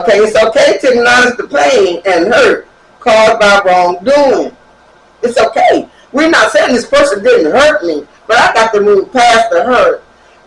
Okay, it's okay to acknowledge the pain and hurt caused by wrongdoing. It's okay. We're not saying this person didn't hurt me, but I got to move past the hurt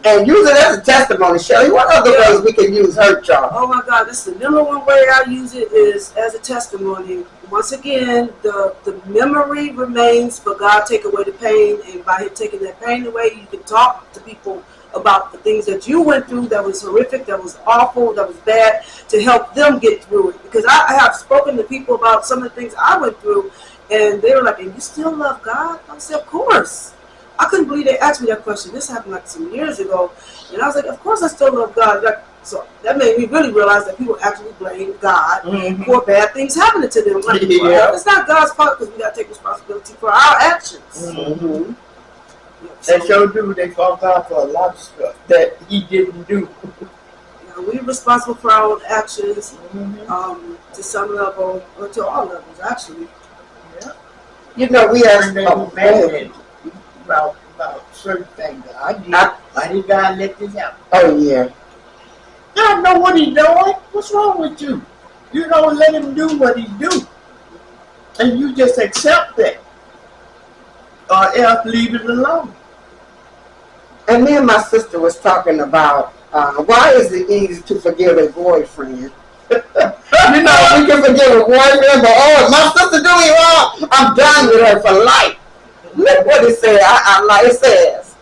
and use it as a testimony. Shelly, what other ways we can use hurt, y'all? Oh my God, that's the number one way I use it is as a testimony. Once again, the memory remains, but God take away the pain, and by Him taking that pain away, you can talk to people about the things that you went through that was horrific, that was awful, that was bad, to help them get through it. Because I have spoken to people about some of the things I went through, and they were like, and you still love God? I said, of course. I couldn't believe they asked me that question. This happened like some years ago. And I was like, of course I still love God. Like, so that made me really realize that people actually blame God for bad things happening to them. Like, well, it's not God's fault because we got to take responsibility for our actions. They sure do. They fault God for a lot of stuff that He didn't do. We're responsible for our own actions to some level, or to all levels, actually. Yeah. You know, we have mad about certain things that I did. Why did God let this happen? Oh, yeah. God know what He's doing. What's wrong with you? You don't let Him do what He do. And you just accept that. Or else leave it alone. And me and my sister was talking about why is it easy to forgive a boyfriend? You know, we can forgive a boyfriend, but oh, my sister doing me wrong, I'm done with her for life. Look what it says. It says,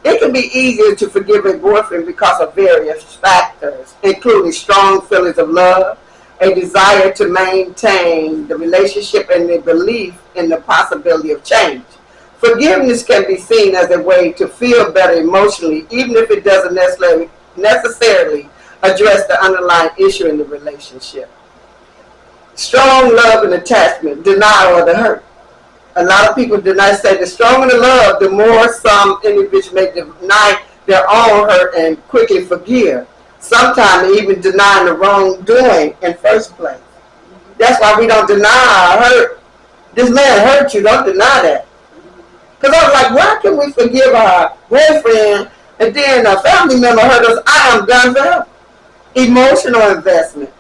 it can be easier to forgive a boyfriend because of various factors, including strong feelings of love, a desire to maintain the relationship, and the belief in the possibility of change. Forgiveness can be seen as a way to feel better emotionally, even if it doesn't necessarily address the underlying issue in the relationship. Strong love and attachment, denial of the hurt. A lot of people say the stronger the love, the more some individuals may deny their own hurt and quickly forgive. Sometimes even denying the wrongdoing in first place. That's why we don't deny our hurt. This man hurt you, don't deny that. Because I was like, why can we forgive our boyfriend and then a family member hurt us? I am done for him. Emotional investment.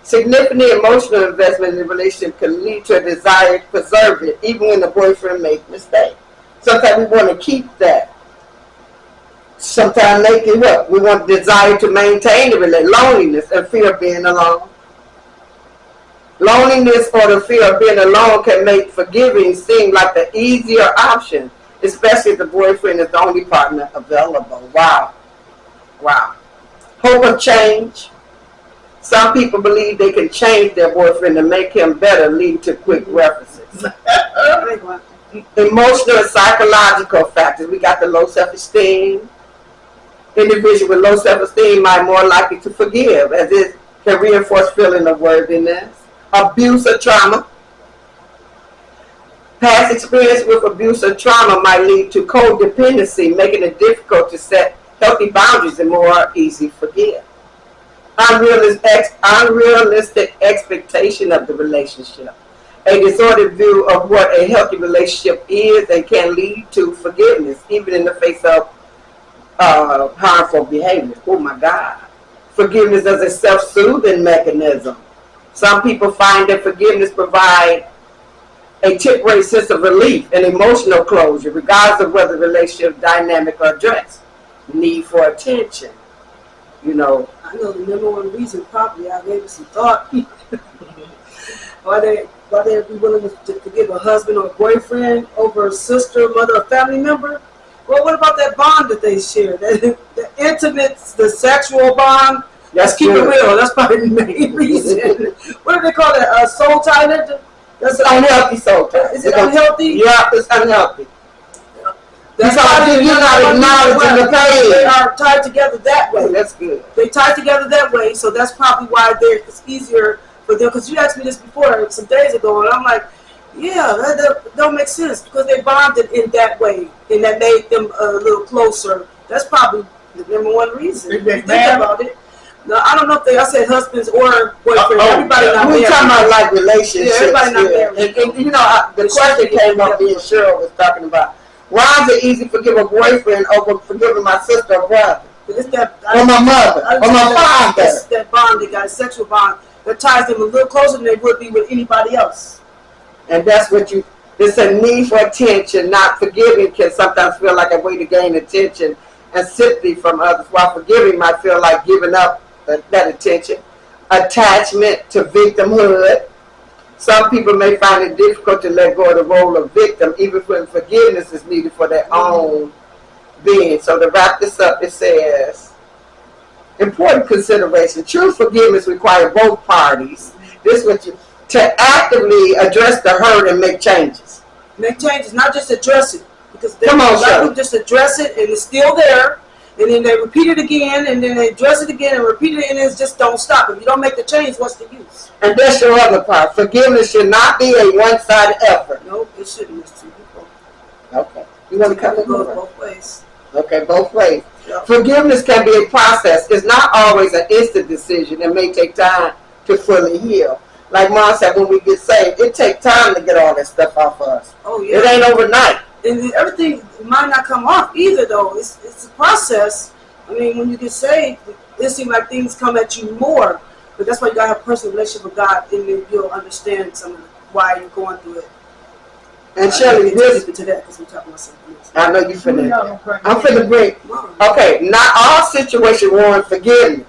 Significant emotional investment in the relationship can lead to a desire to preserve it, even when the boyfriend makes mistakes. Sometimes we want to keep that. Sometimes make it what? We want the desire to maintain the relationship, loneliness and fear of being alone. Loneliness or the fear of being alone can make forgiving seem like the easier option, especially if the boyfriend is the only partner available. Wow. Wow. Hope of change. Some people believe they can change their boyfriend to make him better, leading to quick references. Emotional and psychological factors. We got the low self-esteem. Individuals with low self-esteem might more likely to forgive, as it can reinforce feeling of worthiness. Abuse or trauma. Past experience with abuse or trauma might lead to codependency, making it difficult to set healthy boundaries and more easy to forgive. Unrealistic expectation of the relationship. A disordered view of what a healthy relationship is and can lead to forgiveness, even in the face of harmful behavior. Oh my God. Forgiveness as a self-soothing mechanism. Some people find that forgiveness provides a temporary sense of relief and emotional closure, regardless of whether the relationship dynamic or addressed. Need for attention. You know. I know the number one reason probably I gave it some thought. why they be willing to forgive a husband or a boyfriend over a sister, mother, or family member? Well, what about that bond that they share? The intimate, the sexual bond? Let's keep it real. That's probably the main reason. What do they call it? Soul tie? That's an unhealthy soul tie. Is it unhealthy? Yeah, it's unhealthy. That's because you're not acknowledging the pain. They are tied together that way. That's good. They tied together that way, so that's probably why it's easier for them. Because you asked me this before some days ago, and I'm like, yeah, that don't make sense because they bonded in that way, and that made them a little closer. That's probably the number one reason. Think about it. No, I don't know if I said husbands or boyfriends. Everybody not married. We're talking about like relationships. Yeah, everybody not married. And you know, the question came up, me and Cheryl was talking about, why is it easy to forgive a boyfriend over forgiving my sister or brother? It's that, or my mother, or my father. It's that bond they got, a sexual bond. that ties them a little closer than they would be with anybody else. And that's what you, it's a need for attention. Not forgiving can sometimes feel like a way to gain attention and sympathy from others, while forgiving might feel like giving up that attention. Attachment to victimhood. Some people may find it difficult to let go of the role of victim, even when forgiveness is needed for their own being. So to wrap this up, it says, important consideration. True forgiveness requires both parties. This what you to actively address the hurt and make changes. Make changes, not just address it. Because Come on, a lot of people just address it and it's still there, and then they repeat it again, and then they address it again and repeat it, and it just don't stop. If you don't make the change, what's the use? And that's your other part. Forgiveness should not be a one-sided effort. No, it shouldn't. It's two people. Okay. You want to come It goes in? both ways. Okay, both ways. Yep. Forgiveness can be a process. It's not always an instant decision. It may take time to fully heal. Like Mom said, when we get saved, it takes time to get all that stuff off of us. Oh, yeah. It ain't overnight. And everything might not come off either, though. It's a process. I mean, when you get saved, it seems like things come at you more. But that's why you got to have a personal relationship with God, and then you'll understand some of why you're going through it. And Shirley, this, to that because we're talking about something else. I know you finna, I'm finna bring, Come okay, not all situations warrant forgiveness.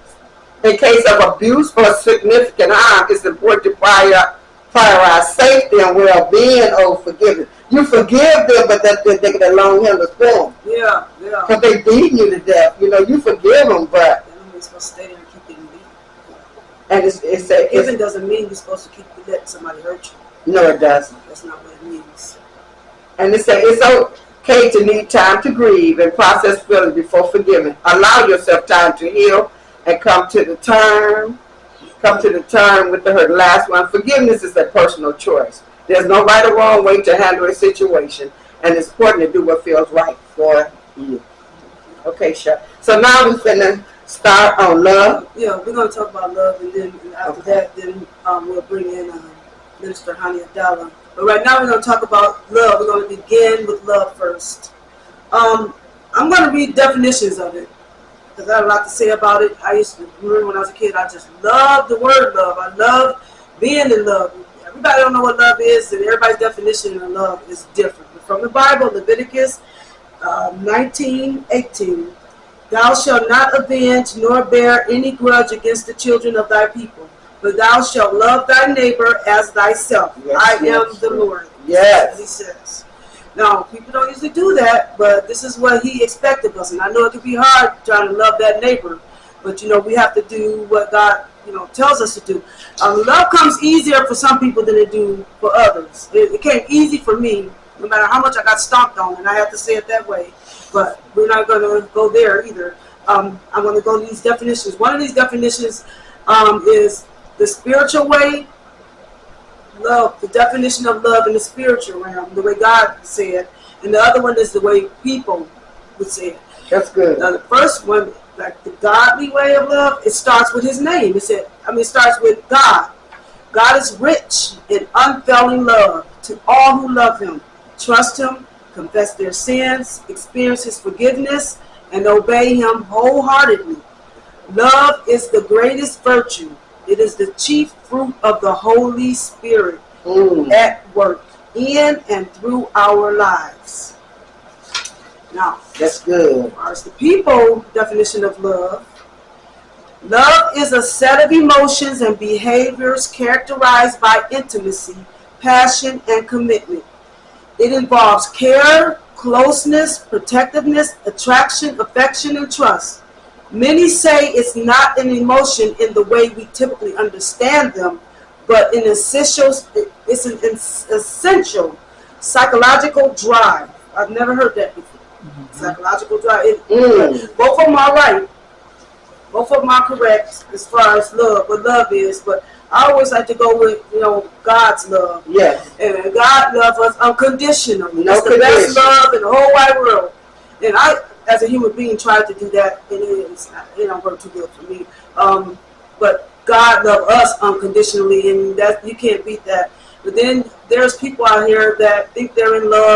In case of abuse or significant harm, it's important to prioritize safety and well-being over forgiveness. You forgive them, but that they get a long handle spoon. Yeah, yeah. Because they beating you to death. You know, you forgive them, but You're supposed to stay there and keep getting beat. and it's Forgiving doesn't mean you're supposed to keep letting somebody hurt you. no, it doesn't. That's not what it means. And it's okay to need time to grieve and process feelings before forgiving. Allow yourself time to heal and come to the term with the hurt. Last one, forgiveness is a personal choice. There's no right or wrong way to handle a situation, and it's important to do what feels right for you. Okay, sure. So now we're finna start on love. Yeah, we're going to talk about love, and then after that, then we'll bring in Minister Hani Abdallah. But right now, we're going to talk about love. We're going to begin with love first. I'm going to read definitions of it, because I have a lot to say about it. I used to remember when I was a kid, I just loved the word love. I love being in love. Everybody don't know what love is, and everybody's definition of love is different. But from the Bible, Leviticus 19:18, thou shalt not avenge nor bear any grudge against the children of thy people, but thou shalt love thy neighbor as thyself. Yes, I am yes, the Lord. Yes. He says. Now, people don't usually do that, but this is what he expected of us. And I know it can be hard trying to love that neighbor, but, we have to do what God, tells us to do. Love comes easier for some people than it do for others. It came easy for me, no matter how much I got stomped on, and I have to say it that way. But we're not going to go there either. I'm going to go to these definitions. One of these definitions is the spiritual way. Love, the definition of love in the spiritual realm, the way God said, and the other one is the way people would say it. That's good. Now, the first one, like the godly way of love, it starts with his name. It starts with God. God is rich in unfailing love to all who love him, trust him, confess their sins, experience his forgiveness, and obey him wholeheartedly. Love is the greatest virtue. It is the chief fruit of the Holy Spirit at work in and through our lives. Now, That's good. as far as the people definition of love, love is a set of emotions and behaviors characterized by intimacy, passion, and commitment. It involves care, closeness, protectiveness, attraction, affection, and trust. Many say it's not an emotion in the way we typically understand them, but it's an essential psychological drive. I've never heard that before. Psychological drive. Both of them are right. Both of them are correct as far as love, what love is. But I always like to go with, God's love. Yes. And God loves us unconditionally. No It's the best condition. love in the whole wide world. And I, as a human being, tried to do that, and it don't work too good for me. But God loves us unconditionally, and that you can't beat that. But then there's people out here that think they're in love.